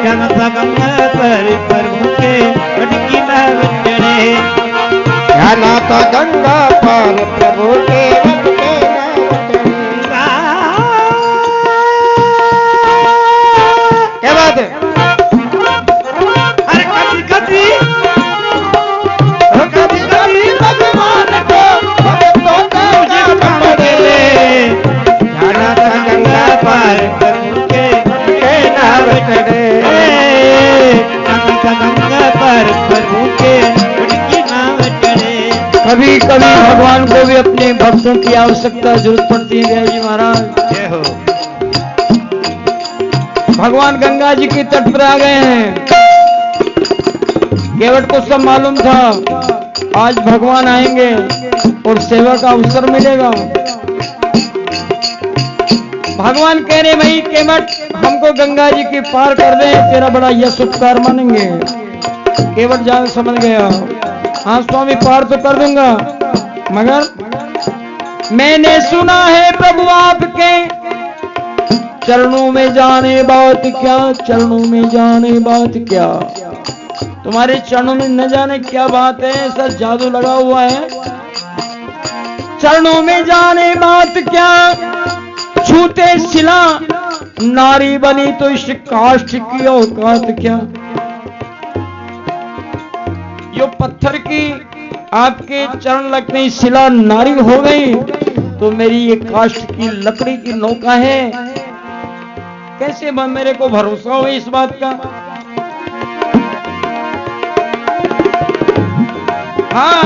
जनता गंगा पर प्रभु के मटकी नाव चढ़े। जनता गंगा पर प्रभु के मटकी नाव चढ़े। क्या बात है? अरे कभी कभी भगवान को भक्तों का काम पड़े। जनता गंगा पर प्रभु के नाव चढ़े। जनता गंगा पर प्रभु के मटकी नाव चढ़े। कभी कभी भगवान को भी अपने भक्तों की आवश्यकता जरूरत पड़ती है जी महाराज। जय हो। भगवान गंगा जी के तट पर आ गए हैं। केवट को सब मालूम था आज भगवान आएंगे और सेवा का अवसर मिलेगा। भगवान कह रहे भाई केवट हमको गंगा जी के पार कर दे, तेरा बड़ा यश उपकार मानेंगे। केवट जान समझ गया, हाँ स्वामी पार तो कर दूंगा, मगर मैंने सुना है प्रभु आपके चरणों में जाने बात क्या, चरणों में जाने बात क्या। तुम्हारे चरणों में न जाने क्या बात है, ऐसा जादू लगा हुआ है। चरणों में जाने बात क्या, छूते शिला नारी बनी तो इस काष्ठ की औकात क्या। यो पत्थर की आपके चरण लगने ही शिला नारी हो गई तो मेरी ये काष्ठ की लकड़ी की नौका है। कैसे मेरे को भरोसा हो इस बात का। हाँ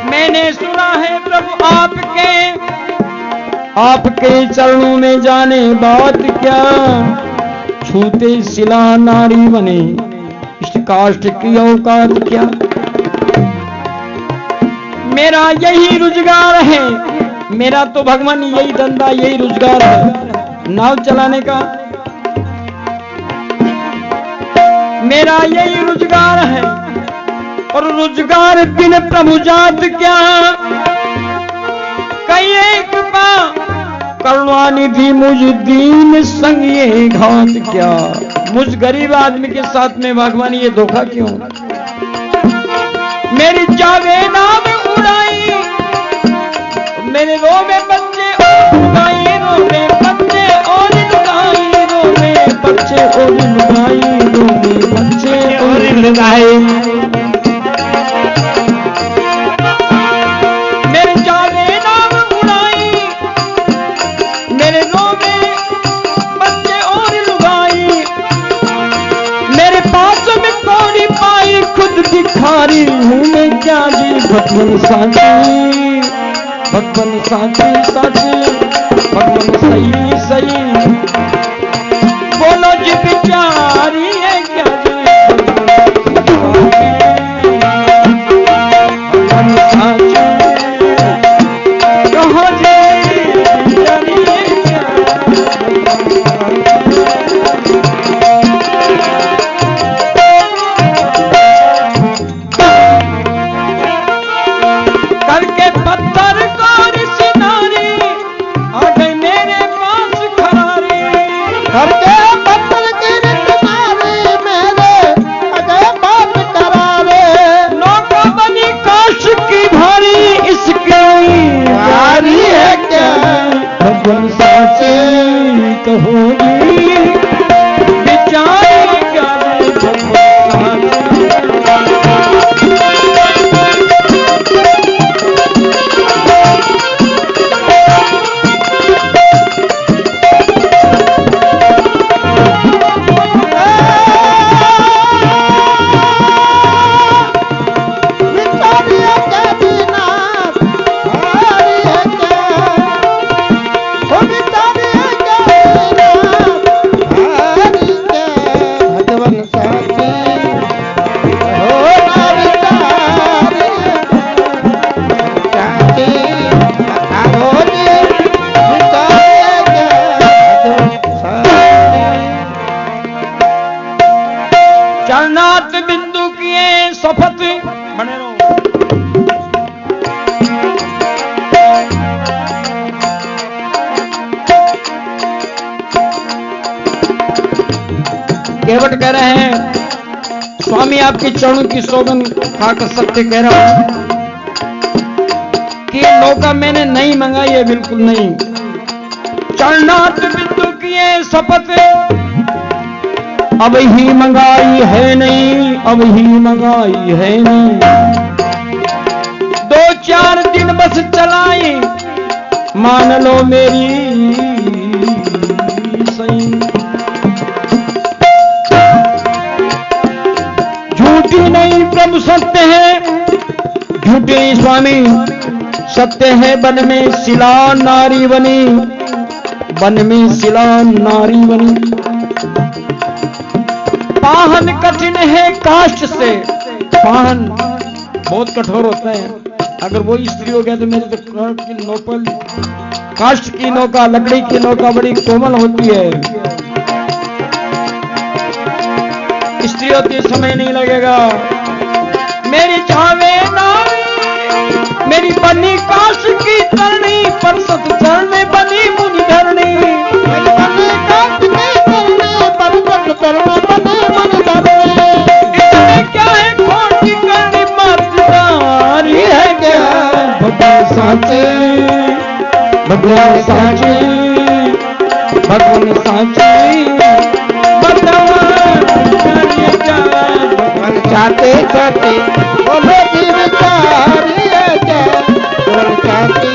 मैंने सुना है प्रभु आपके चरणों में जाने बात क्या, छूते शिला नारी बने इस काष्ठ की औकात क्या। मेरा यही रोजगार है, मेरा तो भगवान यही धंधा यही रोजगार है नाव चलाने का। मेरा यही रोजगार है और रोजगार बिन प्रभु जात क्या। कई एक करुणानिधि मुझ दीन संग ये घात क्या। मुझ गरीब आदमी के साथ में भगवान ये धोखा क्यों। मेरी जावे नाम उड़ाई मेरे रोवे बच्चे उड़ाई, रोवे बच्चे और लुगाई, रोवे बच्चे और लुगाई, रोवे बच्चे और लुगाई। भिखारी हूँ मैं क्या जी भगवान साथी, भगवान साथी साथी, भगवान सही सही बोलो जी बिचारी है क्या जी भगवान साथी कहो जी बिचारी है क्या। भगवान साचे कहोगी बेचारे क्या केवट कह रहे हैं स्वामी आपके चरणों की सौगंध खाकर सत्य कह रहा हूं कि ये नौका मैंने नहीं मंगाई है, बिल्कुल नहीं। चरणार्थ बिंदु किए शपथ अब ही मंगाई है नहीं, अब ही मंगाई है नहीं। 2-4 दिन बस चलाई मान लो मेरी सही। झूठी नहीं प्रभु सत्य है, झूठे नहीं स्वामी सत्य है। वन में शिला नारी बनी, वन में शिला नारी बनी। पाहन कठिन है काष्ठ से, पाहन बहुत कठोर होता है। अगर वो स्त्री हो गया तो मेरे तो नौकल काष्ठ की नौका, लकड़ी की नौका बड़ी कोमल होती है। स्त्री होती समय नहीं लगेगा। मेरी चावे नारी मेरी बनी काष्ठ की तरणी, पर सत चरण में बनी मुनि धरणी। इसमें क्या है खोटी करनी मतदारी है क्या? भगवान साचे, भगवान साचे, भगवान साचे, भगवान चाहते चाहते बोलो जीव चारी है क्या? भगवान चाहते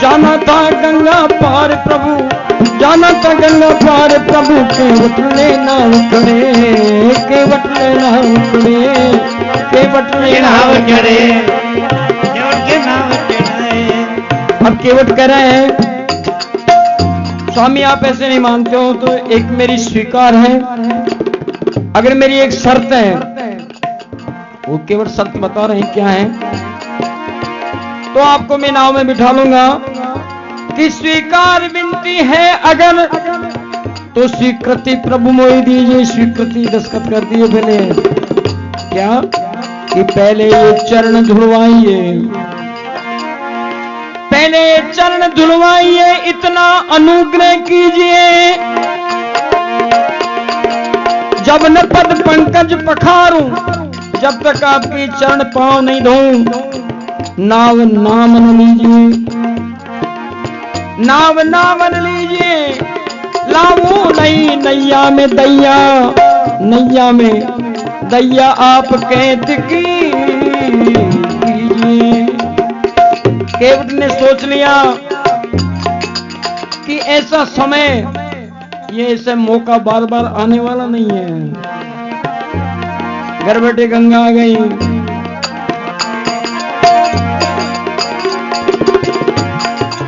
जाना था गंगा पार प्रभु, जाना था गंगा पार प्रभु। केवट लेना उखड़े, केवट लेना उखड़े, केवट लेना उखड़े, केवट के नाम चढ़ाए। अब केवट कह रहे हैं स्वामी आप ऐसे नहीं मानते हो तो एक मेरी स्वीकार है। अगर मेरी एक शर्त है, वो केवट शर्त बता रहे हैं क्या है, तो आपको मैं नाव में बिठा लूंगा कि स्वीकार विनती है अगर, तो स्वीकृति प्रभु मोहि दीजिए। स्वीकृति दस्तखत कर दिए पहले क्या कि पहले ये चरण धुलवाइए, पहले ये चरण धुलवाइए, इतना अनुग्रह कीजिए। जब न पद पंकज पखारूं, जब तक आपकी चरण पांव नहीं धोऊं, नाव नाम न लीजिए, नाव नाम न लीजिए। लाऊं नहीं नैया में दैया, नैया में दैया आप कैद कीजिए। केवट ने सोच लिया कि ऐसा समय, ये ऐसा मौका बार बार आने वाला नहीं है। घर बैठे गंगा आ गई,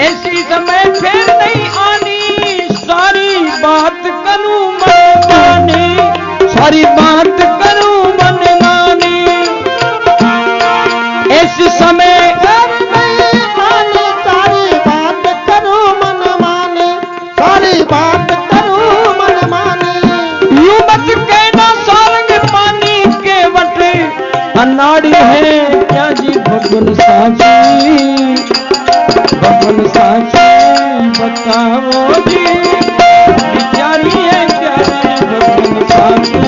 ऐसी समय फिर नहीं आनी। सारी बात करूं मन मानी, सारी बात करूं मन मानी। ऐसे समय फिर नहीं आनी, सारी बात करूं मन माने, सारी बात करूं मन माने। यूं मत कहना सारंग पानी केवट अनाड़ी है क्या जी। भगवान साची, भगवान साची बताओ जी, बिचारी है क्या जी। भगवान साची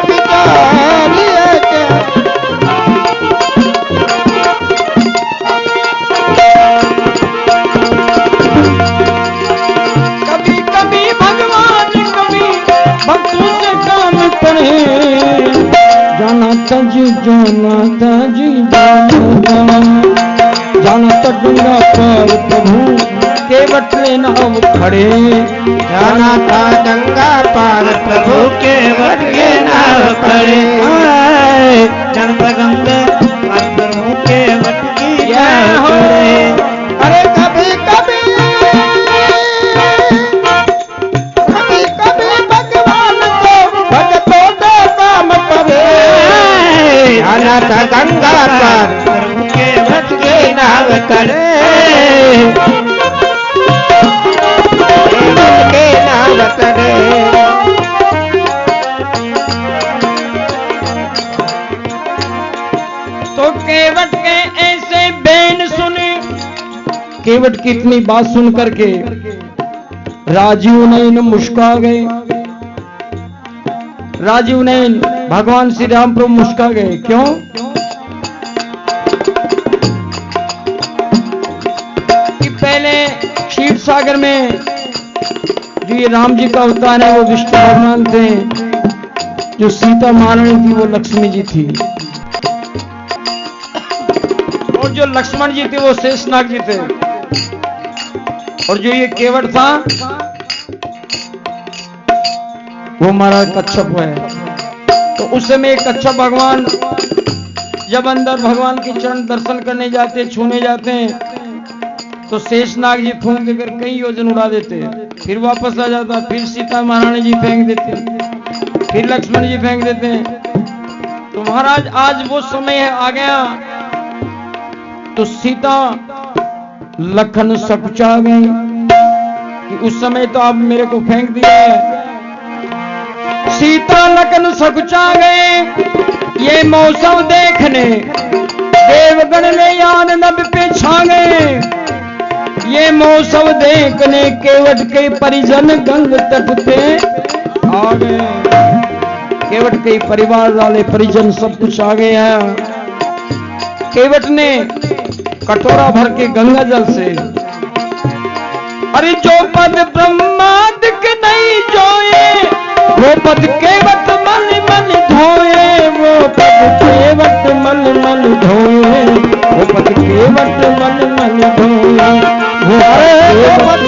बिचारी है क्या? गंगा पार प्रभु केवट ने नाव खड़े। जाना था गंगा पार प्रभु केवट के नाव खड़े। जानता गंगा पार प्रभु केवट की नाव खड़े। अरे कभी कभी भगवान को भक्तों का काम करे। जाना था गंगा पार प्रभु केवट की नाव खड़े। के नाव करे। तो केवट के ऐसे बैन सुने। केवट की इतनी बात सुन करके राजीव नयन मुस्कुरा गए। राजीव नयन भगवान श्री राम प्रभु मुस्कुरा गए। क्यों? कि पहले क्षीर सागर में जो ये राम जी का अवतार है वो विष्णु भगवान थे, जो सीता महारानी थी वो लक्ष्मी जी थी, और जो लक्ष्मण जी थे वो शेषनाग जी थे, और जो ये केवट था वो महाराज कच्छप है। तो उस समय कच्छप भगवान जब अंदर भगवान के चरण दर्शन करने जाते, छूने जाते हैं, तो शेषनाग जी फूंक देकर कई योजन उड़ा देते, फिर वापस आ जाता, फिर सीता महारानी जी फेंक देते, फिर लक्ष्मण जी फेंक देते हैं। तो महाराज आज वो समय है आ गया, तो सीता लखन सकुचा गई कि उस समय तो आप मेरे को फेंक दिया है। सीता लखन सकुचा गए ये मौसम देखने, देवगण में यान नभ पे छा गए। ये मौसम देखने केवट के परिजन गंग तट पे आ गए। केवट के परिवार वाले परिजन सब कुछ आ गए हैं। केवट ने कटोरा भर के गंगा जल से, अरे जो पद ब्रह्मादिक नहीं जोए वो पद केवट मन मन धोए। वो पद केवट मन मन धोए। वो पद केवट मन मन धोए। वो पद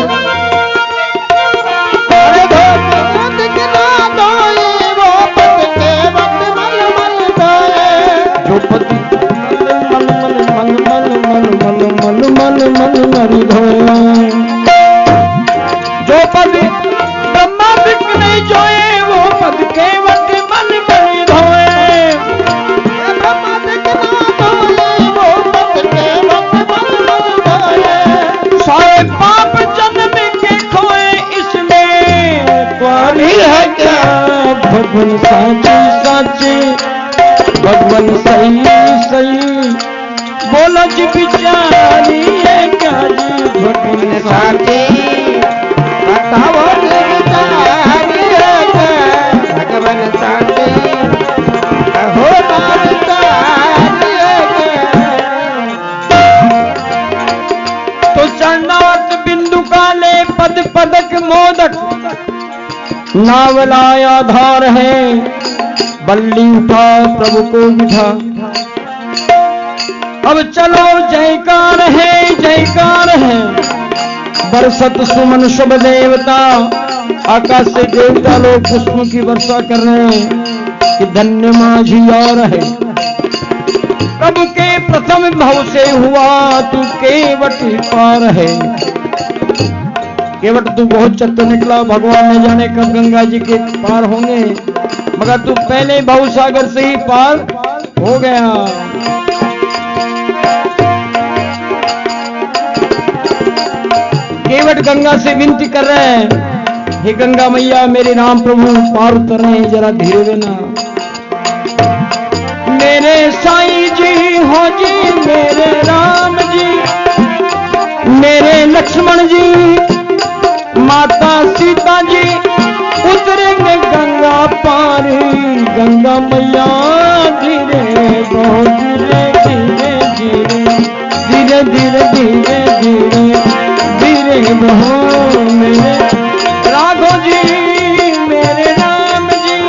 जो पद ब्रह्मा विष्णु नहीं जोए वो पद केवट मन मन धोए। सारे पाप जन्म के खोए इसमें तुम्हारी है क्या। भगवान साची साची भगवान सही सही बोलो जी बिचारी है क्या जी। भगवान साची बताओ बिचारी है क्या। भगवान साची हो बिचारी है क्या। तो चरणावत बिंदु काले पद पदक मोदक नावलाया धार है। बल्ली उठा प्रभु को बिठा, अब चलो जयकार है जयकार है। बरसत सुमन शुभ देवता, आकाश से देवता लोग पुष्पों की वर्षा कर रहे हैं कि धन्य माझी और है। प्रभु के प्रथम भाव से हुआ तू केवट पार है। केवट तू बहुत चतुर निकला, भगवान ने जाने कब गंगा जी के पार होंगे, मगर तू पहले भाव सागर से ही पार हो गया। केवट गंगा से विनती कर रहे हैं, हे गंगा मैया मेरे राम प्रभु पार उतर रहे हैं, जरा धीरे देना। मेरे साईं जी हो जी, मेरे राम जी, मेरे लक्ष्मण जी, माता सीता जी उतरेंगे गंगा पार। गंगा मैया धीरे बहुत धीरे धीरे धीरे धीरे धीरे धीरे धीरे बहो मेरे राघव जी, मेरे राम जी,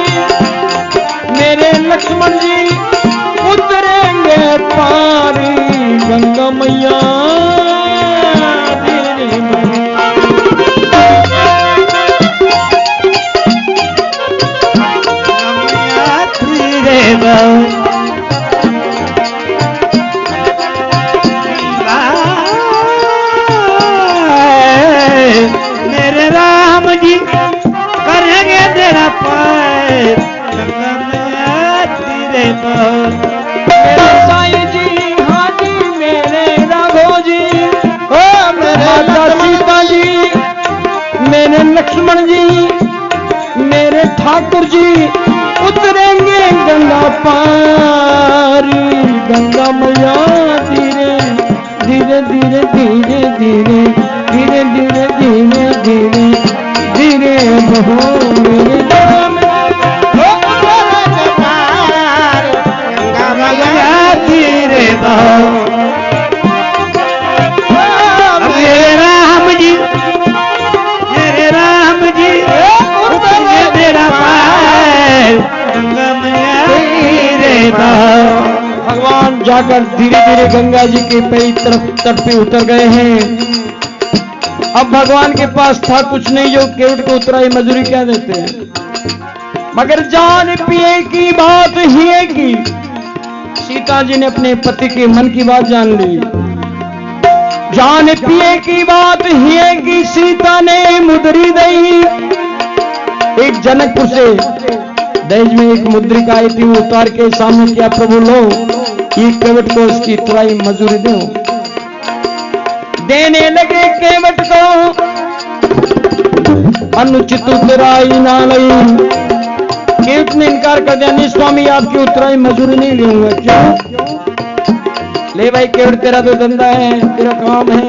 मेरे लक्ष्मण जी उतरेंगे पार। गंगा मैया धीरे धीरे धीरे धीरे धीरे धीरे धीरे धीरे बहो मेरे धाम गंगा मैया धीरे बहो भगवान जाकर धीरे धीरे गंगा जी के पवित्र तट पे उतर गए हैं। अब भगवान के पास था कुछ नहीं जो केवट को उतराई मजूरी क्या देते हैं, मगर जान पिए की बात ही है कि सीता जी ने अपने पति के मन की बात जान ली। जान पिए की बात ही है कि सीता ने मुद्री दी। एक जनकपुर से दहेज में एक मुद्रिका आई थी, उतार के सामने किया, प्रभु लो ये केवट को इसकी तुराई मजूरी दो। देने लगे केवट को, अनुचित उतराई ना लई। केवट ने इनकार कर दिया, नहीं स्वामी आपकी उतराई मजूरी नहीं लूंगा। क्यों? ले भाई केवट तेरा तो धंधा है, तेरा काम है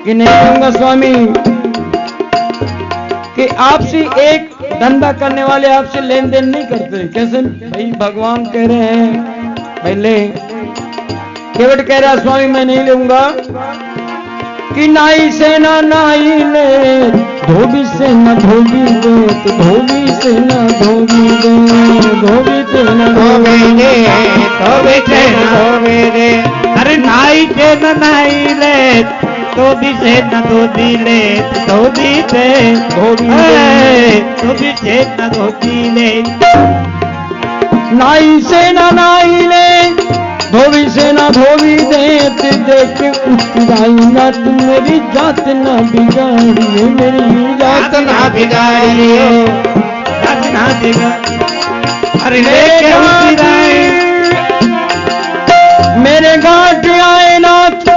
कि नहीं लूंगा स्वामी, कि आपसे एक धंधा करने वाले आपसे लेन देन नहीं करते। कैसे भाई? भगवान कह रहे हैं भाई ले। केवट कह रहा स्वामी मैं नहीं लूंगा, कि नाई से ना नाई ले, धोबी से न धोबी दे, तो धोबी से न धोबी दे, धोबी से न धोबी दे, धोबी से न धोबी दे। अरे नाई से न नाई ले, धोबी से न धोबी ले, धोबी से धोबी से न धोबी ले। नाई से न नाई ले, धोबी से न धोबी दे, देख उतराई ना तू मेरी जात ना बिगाड़ी, मेरी जात ना बिगाड़ी, जात ना बिगाड़ी। अरे लेके उतराई मेरे घाट आए नाथ,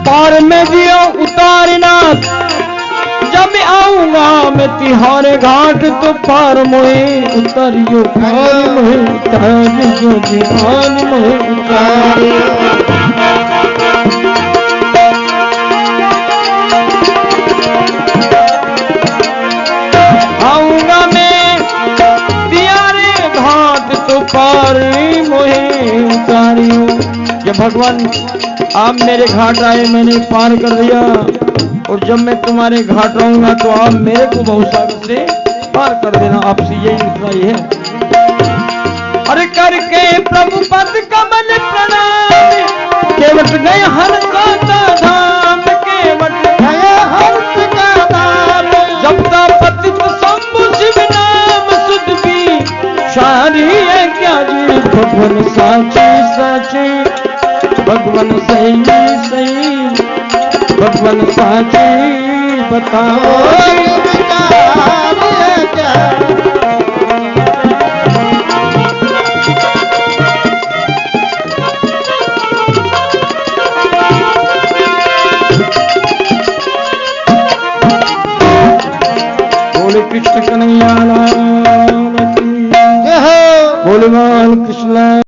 पार में दियो उतारनाथ। जब आऊंगा मैं तिहारे घाट तो पार मोहे उतारियो, पार मोहे उतारियो, पार मोहे उतारियो। आऊंगा मैं तिहारे घाट तो पार मोहे उतारियो। जब भगवान आप मेरे घाट आए, मैंने पार कर दिया, और जब मैं तुम्हारे घाट रहूंगा तो आप मेरे को बहुसागर से पार कर देना। आपसे यही उतराई है। अरे करके प्रभु पद कमल प्रणाम, केवट गए हर का धाम, केवट गए हर का धाम। जब तक पतित शंभु शिव नाम सुध की शारी है क्या जी, भगवान साची साची, भगवान सही सही, भगवान साची बताओ बोले कृष्ण कन्हैया लाल की, बोले बाल कृष्ण।